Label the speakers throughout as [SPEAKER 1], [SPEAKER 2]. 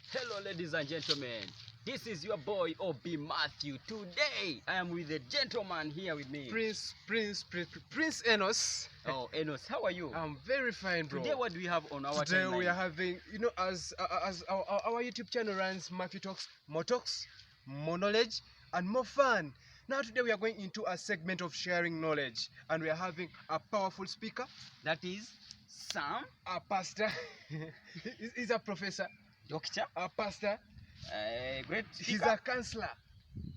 [SPEAKER 1] Hello, ladies and gentlemen. This is your boy Obi Matthew. Today, I am with a gentleman here with me.
[SPEAKER 2] Prince Enos.
[SPEAKER 1] Oh, Enos, how are you?
[SPEAKER 2] I'm very fine, bro.
[SPEAKER 1] Today, what do we have on our
[SPEAKER 2] Today
[SPEAKER 1] timeline?
[SPEAKER 2] we are having, as our YouTube channel runs, Matthew Talks, more talks, more knowledge, and more fun. Now today we are going into a segment of sharing knowledge, and we are having a powerful speaker.
[SPEAKER 1] That is Sam,
[SPEAKER 2] A pastor. He's a professor.
[SPEAKER 1] doctor,
[SPEAKER 2] A pastor.
[SPEAKER 1] great
[SPEAKER 2] He's
[SPEAKER 1] speaker,
[SPEAKER 2] a counselor.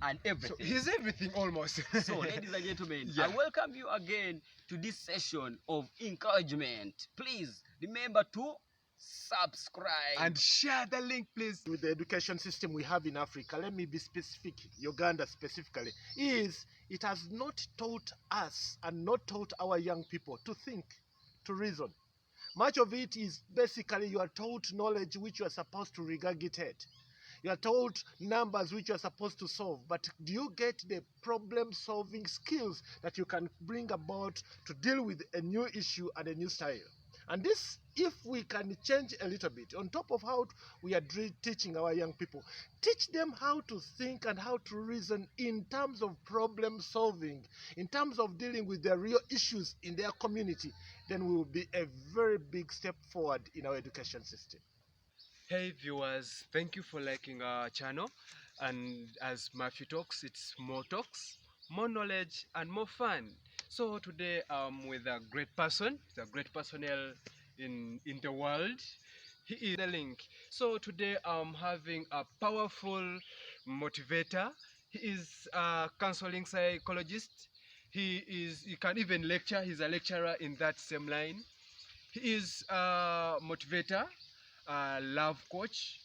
[SPEAKER 1] and
[SPEAKER 2] So
[SPEAKER 1] everything.
[SPEAKER 2] he's everything almost.
[SPEAKER 1] So, ladies and gentlemen,
[SPEAKER 2] Yeah.
[SPEAKER 1] I welcome you again to this session of encouragement. Please remember to subscribe.
[SPEAKER 2] And share the link, please.
[SPEAKER 3] With the education system we have in Africa, let me be specific, Uganda specifically, is it has not taught us and not taught our young people to think, to reason. Much of it is basically you are taught knowledge which you are supposed to regurgitate. You are told numbers which you are supposed to solve, but do you get the problem-solving skills that you can bring about to deal with a new issue and a new style? And this, if we can change a little bit, on top of how we are teaching our young people, teach them how to think and how to reason in terms of problem solving, in terms of dealing with the real issues in their community, then we will be a very big step forward in our education system.
[SPEAKER 2] Hey viewers, thank you for liking our channel. And as Matthew Talks, it's more talks, more knowledge, and more fun. So today I'm with a great person. He's a great personnel in the world. He is the link. So today I'm having a powerful motivator. He is a counseling psychologist. He can even lecture. He's a lecturer in that same line. He is a motivator, a love coach,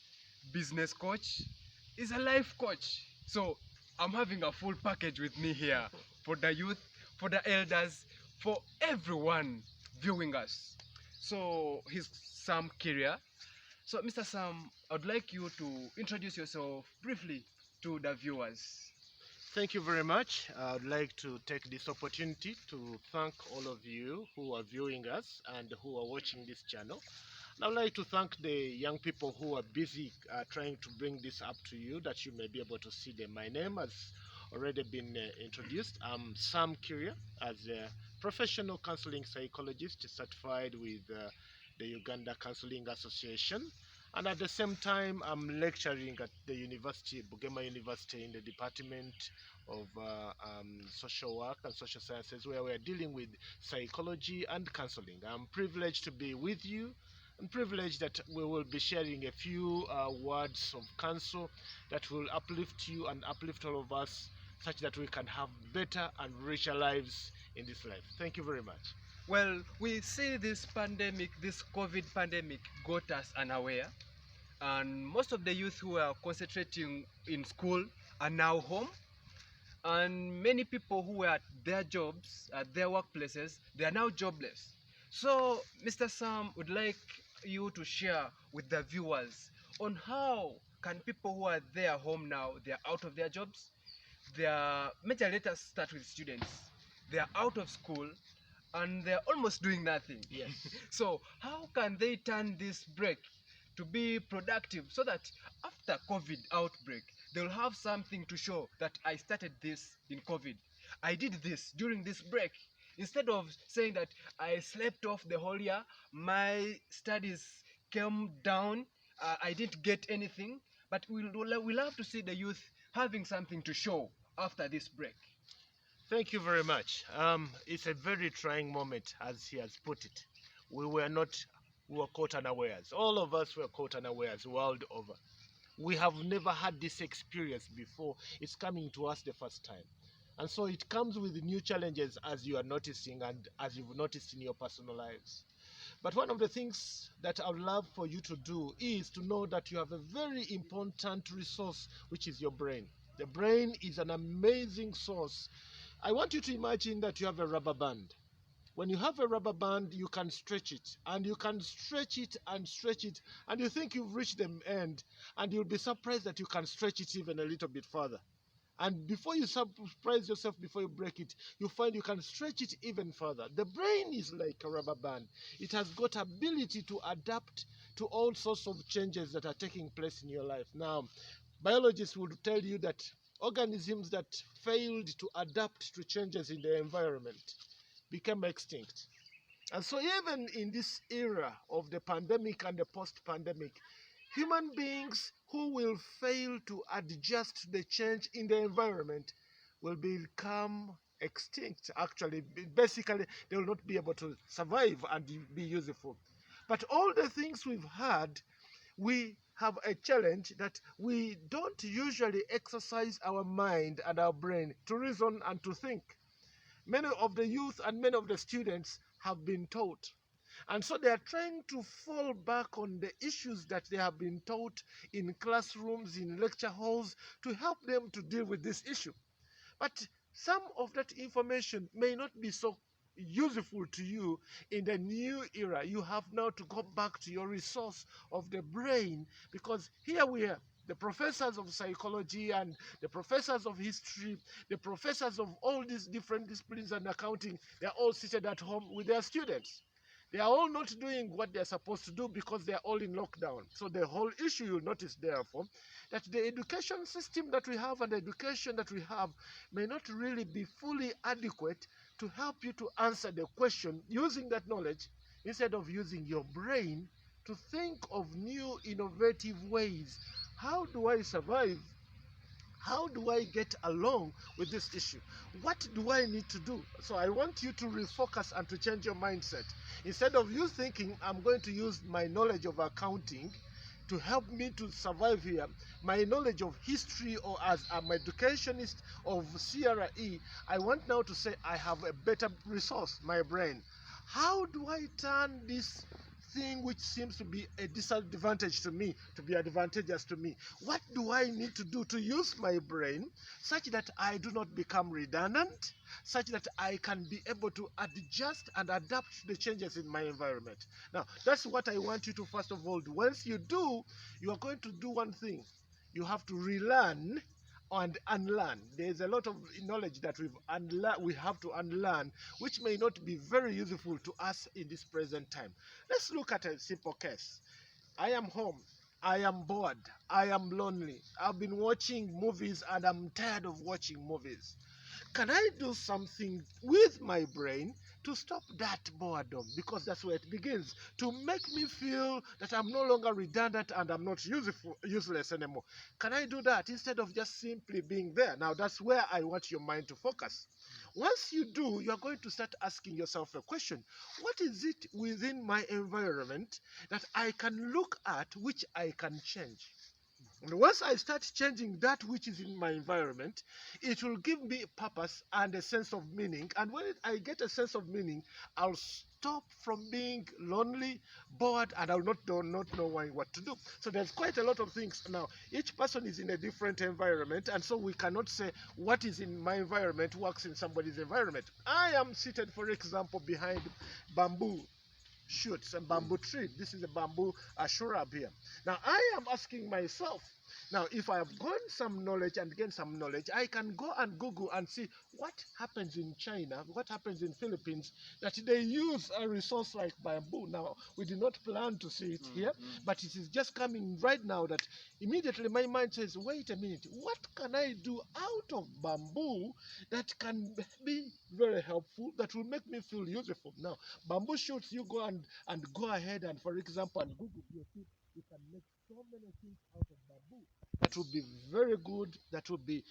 [SPEAKER 2] business coach, is a life coach. So I'm having a full package with me here for the youth, for the elders, for everyone viewing us. So he's Sam Kiirya. So Mr. Sam, I'd like you to introduce yourself briefly to the viewers.
[SPEAKER 3] Thank you very much. I'd like to take this opportunity to thank all of you who are viewing us and who are watching this channel. And I'd like to thank the young people who are busy trying to bring this up to you, that you may be able to see them. My name has already been introduced. I'm Sam Kiirya, as a professional counseling psychologist certified with the Uganda Counseling Association. And at the same time, I'm lecturing at the university, Bugema University, in the Department of Social Work and Social Sciences, where we're dealing with psychology and counseling. I'm privileged to be with you, and privileged that we will be sharing a few words of counsel that will uplift you and uplift all of us, such that we can have better and richer lives in this life. Thank you very much.
[SPEAKER 2] Well, we see this pandemic, this COVID pandemic, got us unaware. And most of the youth who are concentrating in school are now home. And many people who were at their jobs, at their workplaces, they are now jobless. So, Mr. Sam would like you to share with the viewers on how can people who are there home now, they are out of their jobs, they are, let us start with students. They are out of school and they're almost doing nothing.
[SPEAKER 3] Yes.
[SPEAKER 2] So how can they turn this break to be productive so that after COVID outbreak, they'll have something to show that I started this in COVID. I did this during this break. Instead of saying that I slept off the whole year, my studies came down, I didn't get anything, but we'll have to see the youth having something to show after this break.
[SPEAKER 3] Thank you very much. It's a very trying moment, as he has put it. We were caught unawares. All of us were caught unawares world over. We have never had this experience before. It's coming to us the first time. And so it comes with new challenges, as you are noticing and as you've noticed in your personal lives. But one of the things that I would love for you to do is to know that you have a very important resource, which is your brain. The brain is an amazing source. I want you to imagine that you have a rubber band. When you have a rubber band, you can stretch it, and you can stretch it and stretch it, and you think you've reached the end, and you'll be surprised that you can stretch it even a little bit further. And before you surprise yourself, before you break it, you find you can stretch it even further. The brain is like a rubber band. It has got ability to adapt to all sorts of changes that are taking place in your life. Now, biologists would tell you that organisms that failed to adapt to changes in the environment became extinct. And so, even in this era of the pandemic and the post pandemic, human beings who will fail to adjust to the change in the environment will become extinct. Actually, basically, they will not be able to survive and be useful. But all the things we've had, we have a challenge that we don't usually exercise our mind and our brain to reason and to think. Many of the youth and many of the students have been taught. And so they are trying to fall back on the issues that they have been taught in classrooms, in lecture halls, to help them to deal with this issue. But some of that information may not be so useful to you in the new era. You have now to go back to your resource of the brain, because here we are, the professors of psychology and the professors of history, the professors of all these different disciplines and accounting, they're all seated at home with their students. They are all not doing what they're supposed to do because they're all in lockdown. So the whole issue, you'll notice therefore that the education system that we have and the education that we have may not really be fully adequate to help you to answer the question using that knowledge, instead of using your brain to think of new innovative ways. How do I survive? How do I get along with this issue? What do I need to do? So I want you to refocus and to change your mindset. Instead of you thinking, I'm going to use my knowledge of accounting to help me to survive here, my knowledge of history, or as an educationist of CRE, I want now to say I have a better resource, my brain. How do I turn this thing which seems to be a disadvantage to me to be advantageous to me? What do I need to do to use my brain such that I do not become redundant, such that I can be able to adjust and adapt to the changes in my environment? Now, that's what I want you to first of all do. Once you do, you are going to do one thing. You have to relearn and unlearn. There's a lot of knowledge that we have to unlearn, which may not be very useful to us in this present time. Let's look at a simple case. I am home. I am bored. I am lonely. I've been watching movies and I'm tired of watching movies. Can I do something with my brain to stop that boredom? Because that's where it begins. To make me feel that I'm no longer redundant and I'm not useless anymore. Can I do that instead of just simply being there? Now, that's where I want your mind to focus. Once you do, you are going to start asking yourself a question. What is it within my environment that I can look at which I can change? And once I start changing that which is in my environment, it will give me purpose and a sense of meaning. And when I get a sense of meaning, I'll stop from being lonely, bored, and I'll not knowing what to do. So there's quite a lot of things. Now, each person is in a different environment, and so we cannot say what is in my environment works in somebody's environment. I am seated, for example, behind bamboo shoots and bamboo tree. This is a bamboo shrub here. Now I am asking myself, now if I have gained some knowledge and gained some knowledge, I can go and Google and see what happens in China, what happens in Philippines, that they use a resource like bamboo. Now we did not plan to see it here, but it is just coming right now that immediately my mind says, wait a minute, what can I do out of bamboo that can be very helpful, that will make me feel useful? Now bamboo shoots, you go and go ahead and, for example, and Google, you can make so many things out of bamboo. That would be very good. That would be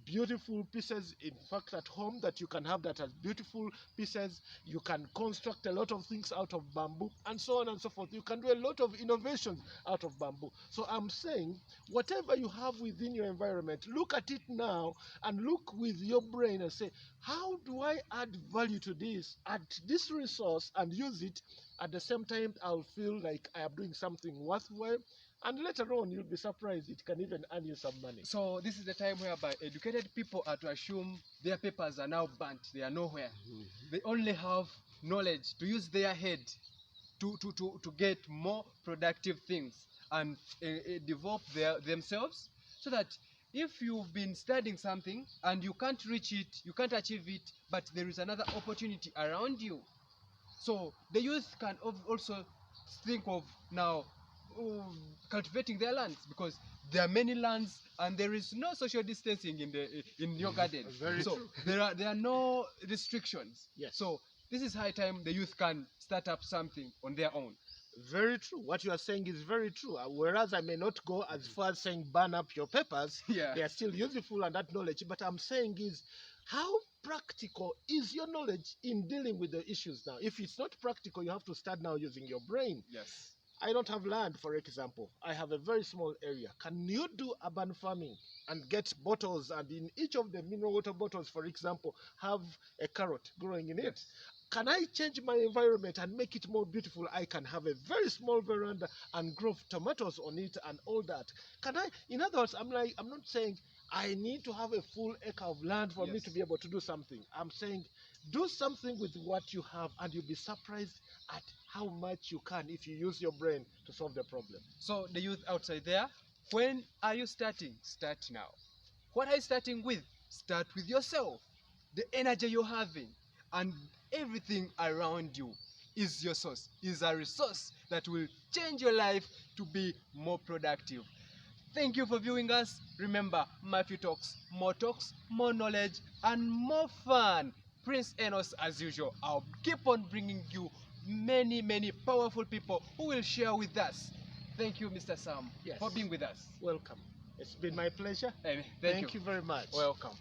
[SPEAKER 3] beautiful pieces. In fact, at home, that you can have that as beautiful pieces. You can construct a lot of things out of bamboo, and so on and so forth. You can do a lot of innovations out of bamboo. So I'm saying, whatever you have within your environment, look at it now and look with your brain and say, how do I add value to this, add this resource and use it? At the same time, I'll feel like I am doing something worthwhile. And later on, you'll be surprised, it can even earn you some money.
[SPEAKER 2] So this is the time whereby educated people are to assume their papers are now burnt. They are nowhere. They only have knowledge to use their head to get more productive things and develop themselves, so that if you've been studying something and you can't reach it, you can't achieve it, but there is another opportunity around you. So the youth can also think of now um, cultivating their lands, because there are many lands and there is no social distancing in your garden.
[SPEAKER 3] Very
[SPEAKER 2] so
[SPEAKER 3] true.
[SPEAKER 2] there are no restrictions.
[SPEAKER 3] Yes.
[SPEAKER 2] So this is high time the youth can start up something on their own.
[SPEAKER 3] Very true. What you are saying is very true. Whereas I may not go as far as saying burn up your papers,
[SPEAKER 2] Yeah.
[SPEAKER 3] they are still useful and that knowledge. But I'm saying is, how practical is your knowledge in dealing with the issues now? If it's not practical, you have to start now using your brain.
[SPEAKER 2] Yes.
[SPEAKER 3] I don't have land, for example. I have a very small area. Can you do urban farming and get bottles, and in each of the mineral water bottles, for example, have a carrot growing in it?
[SPEAKER 2] Yes.
[SPEAKER 3] Can I change my environment and make it more beautiful? I can have a very small veranda and grow tomatoes on it and all that. Can I, in other words, I'm not saying I need to have a full acre of land for me
[SPEAKER 2] Yes.
[SPEAKER 3] to be able to do something. I'm saying do something with what you have and you'll be surprised at how much you can if you use your brain to solve the problem.
[SPEAKER 2] So the youth outside there, when are you starting? Start now. What are you starting with? Start with yourself. The energy you're having and everything around you is your source, is a resource that will change your life to be more productive. Thank you for viewing us. Remember, Matthew Talks, more knowledge, and more fun. Prince Enos, as usual, I'll keep on bringing you many, many powerful people who will share with us. Thank you, Mr. Sam,
[SPEAKER 3] Yes.
[SPEAKER 2] for being with us.
[SPEAKER 3] Welcome. It's been my pleasure.
[SPEAKER 2] And
[SPEAKER 3] Thank you very much.
[SPEAKER 2] Welcome.